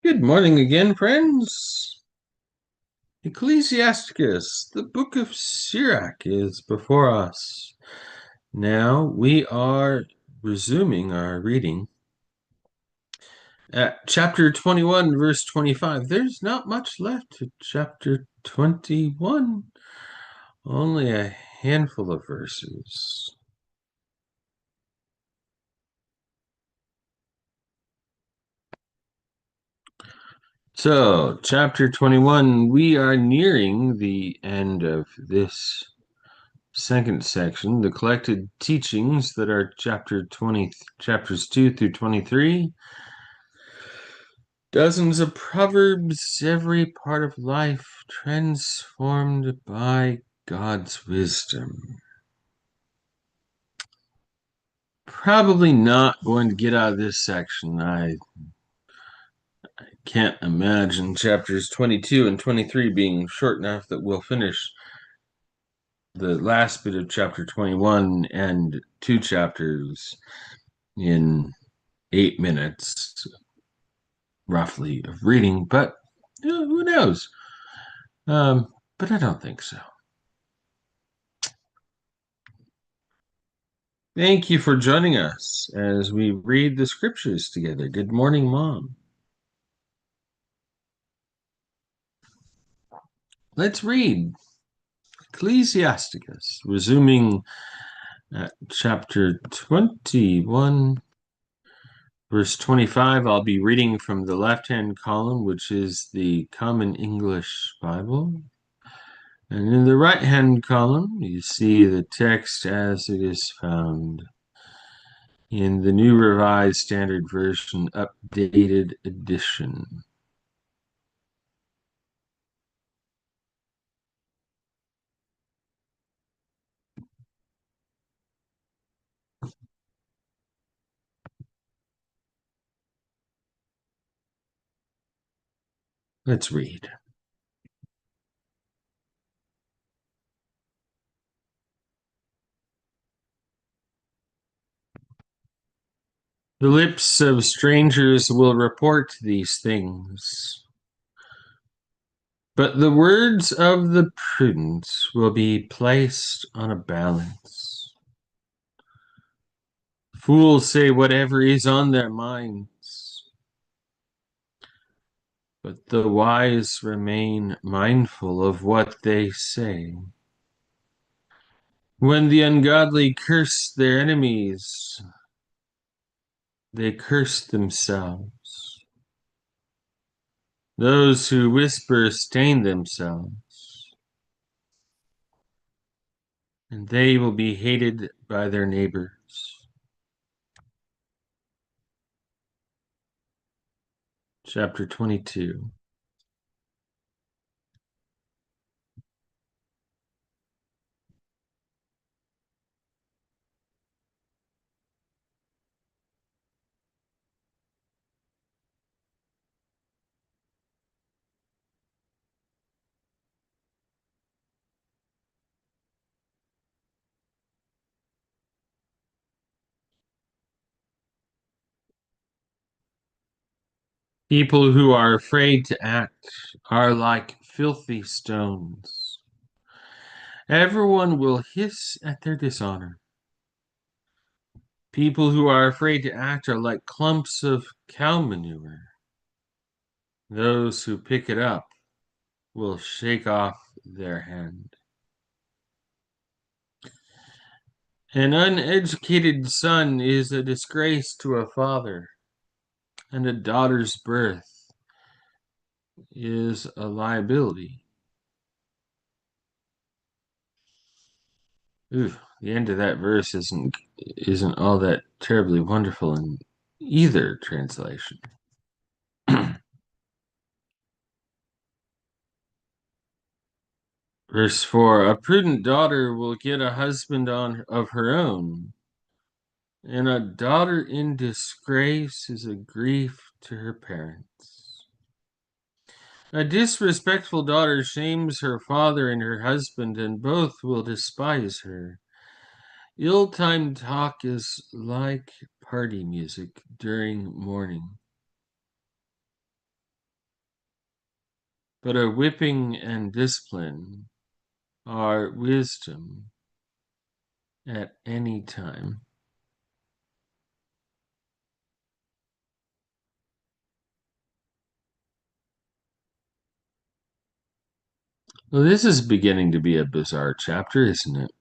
Good morning again, friends. Ecclesiasticus, the book of Sirach, is before us. Now we are resuming our reading at chapter 21, verse 25. There's not much left to chapter 21, only a handful of verses. So, chapter 21, we are nearing the end of this second section, the collected teachings that are chapters 2 through 23. Dozens of proverbs, every part of life transformed by God's wisdom. Probably not going to get out of this section. I can't imagine chapters 22 and 23 being short enough that we'll finish the last bit of chapter 21 and 2 chapters in 8 minutes, roughly, of reading, but who knows? But I don't think so. Thank you for joining us as we read the scriptures together. Good morning, Mom. Let's read Ecclesiasticus, resuming at chapter 21, verse 25. I'll be reading from the left-hand column, which is the Common English Bible. And in the right-hand column, you see the text as it is found in the New Revised Standard Version, Updated Edition. Let's read. The lips of strangers will report these things, but the words of the prudent will be placed on a balance. Fools say whatever is on their minds, but the wise remain mindful of what they say. When the ungodly curse their enemies, they curse themselves. Those who whisper stain themselves, and they will be hated by their neighbors. Chapter 22. People who are afraid to act are like filthy stones. Everyone will hiss at their dishonor. People who are afraid to act are like clumps of cow manure. Those who pick it up will shake off their hand. An uneducated son is a disgrace to a father, and a daughter's birth is a liability. Ooh, the end of that verse isn't all that terribly wonderful in either translation. Verse 4, a prudent daughter will get a husband of her own, and a daughter in disgrace is a grief to her parents. A disrespectful daughter shames her father and her husband, and both will despise her. Ill-timed talk is like party music during mourning. but a whipping and discipline are wisdom at any time. Well, this is beginning to be a bizarre chapter, isn't it?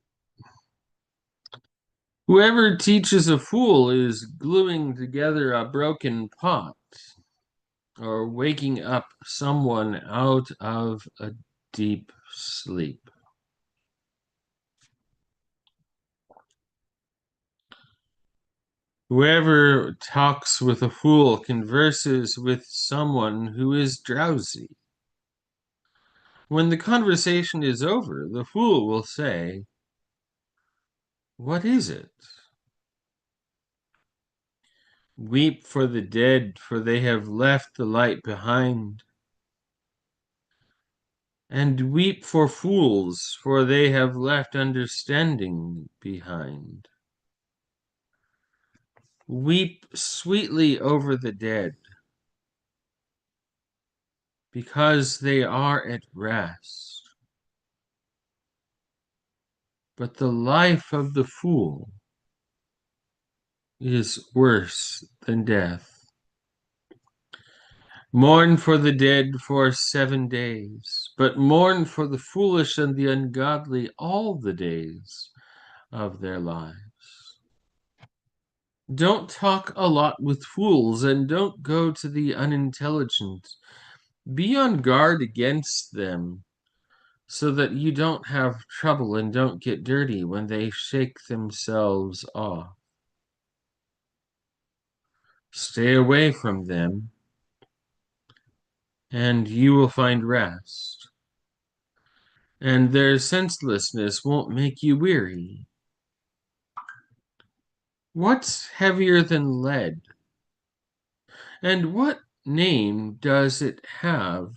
Whoever teaches a fool is gluing together a broken pot or waking up someone out of a deep sleep. Whoever talks with a fool converses with someone who is drowsy. When the conversation is over, the fool will say, "What is it?" Weep for the dead, for they have left the light behind. And weep for fools, for they have left understanding behind. Weep sweetly over the dead, because they are at rest. But the life of the fool is worse than death. Mourn for the dead for 7 days, but mourn for the foolish and the ungodly all the days of their lives. Don't talk a lot with fools, and don't go to the unintelligent. Be on guard against them, so that you don't have trouble and don't get dirty when they shake themselves off. Stay away from them, and you will find rest. And their senselessness won't make you weary. What's heavier than lead? And what name does it have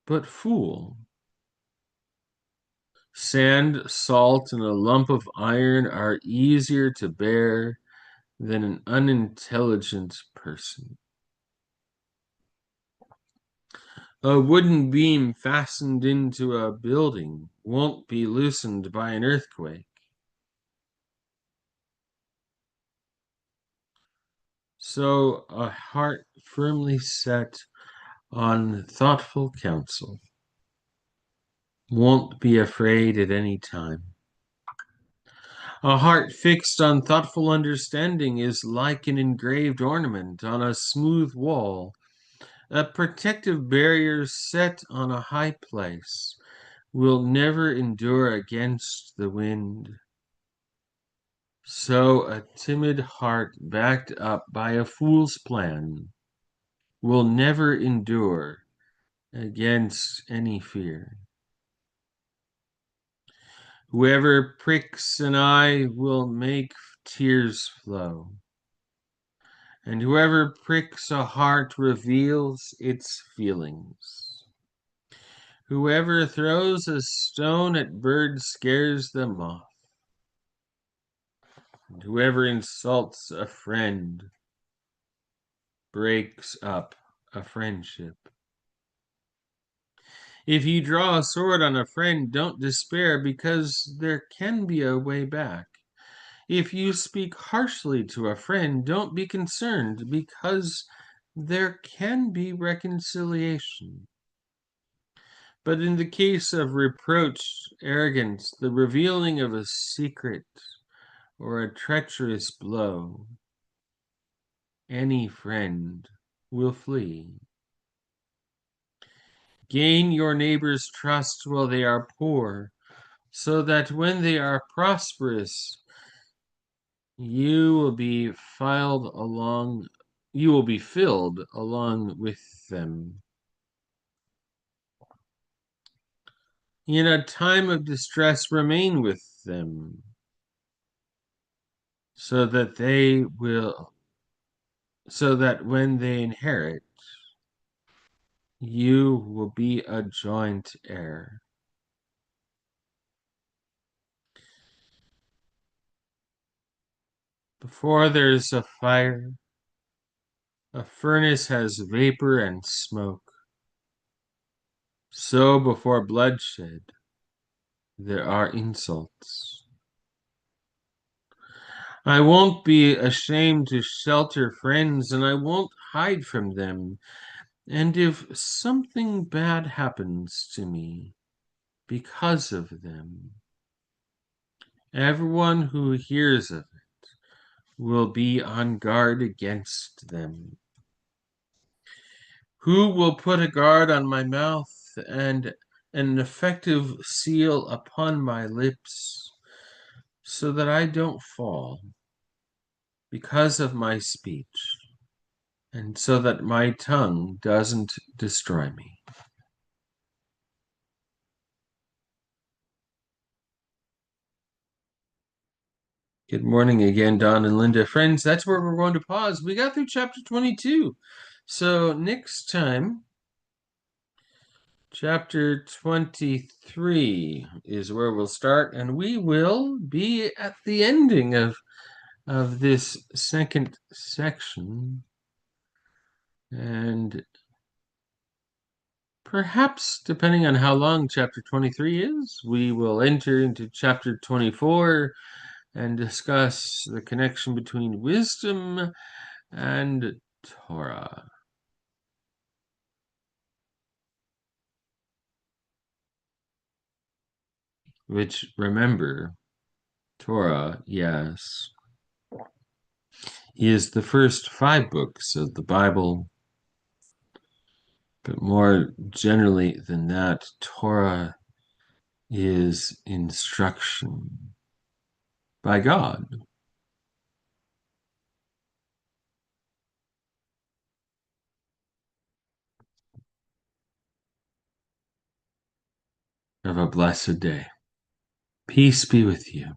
but fool? Sand, salt, and a lump of iron are easier to bear than an unintelligent person. A wooden beam fastened into a building won't be loosened by an earthquake. So a heart firmly set on thoughtful counsel won't be afraid at any time. A heart fixed on thoughtful understanding is like an engraved ornament on a smooth wall. A protective barrier set on a high place will never endure against the wind. So a timid heart backed up by a fool's plan will never endure against any fear. Whoever pricks an eye will make tears flow, and whoever pricks a heart reveals its feelings. Whoever throws a stone at birds scares them off, and whoever insults a friend breaks up a friendship. If you draw a sword on a friend, don't despair, because there can be a way back. If you speak harshly to a friend, don't be concerned, because there can be reconciliation. But in the case of reproach, arrogance, the revealing of a secret, or a treacherous blow, any friend will flee. Gain your neighbor's trust while they are poor, so that when they are prosperous, you will be filled along with them. In a time of distress, remain with them, so that when they inherit, you will be a joint heir. Before there's a fire, a furnace has vapor and smoke. So before bloodshed, there are insults. I won't be ashamed to shelter friends, and I won't hide from them. And if something bad happens to me because of them, everyone who hears of it will be on guard against them. Who will put a guard on my mouth and an effective seal upon my lips so that I don't fall because of my speech and so that my tongue doesn't destroy me? Good morning again, Don and Linda. Friends, that's where we're going to pause. We got through chapter 22. So next time, chapter 23 is where we'll start, and we will be at the ending of this second section. And perhaps, depending on how long chapter 23 is, we will enter into chapter 24 and discuss the connection between wisdom and Torah. Which, remember, Torah, yes, is the first 5 books of the Bible, but more generally than that, Torah is instruction by God. Have a blessed day. Peace be with you.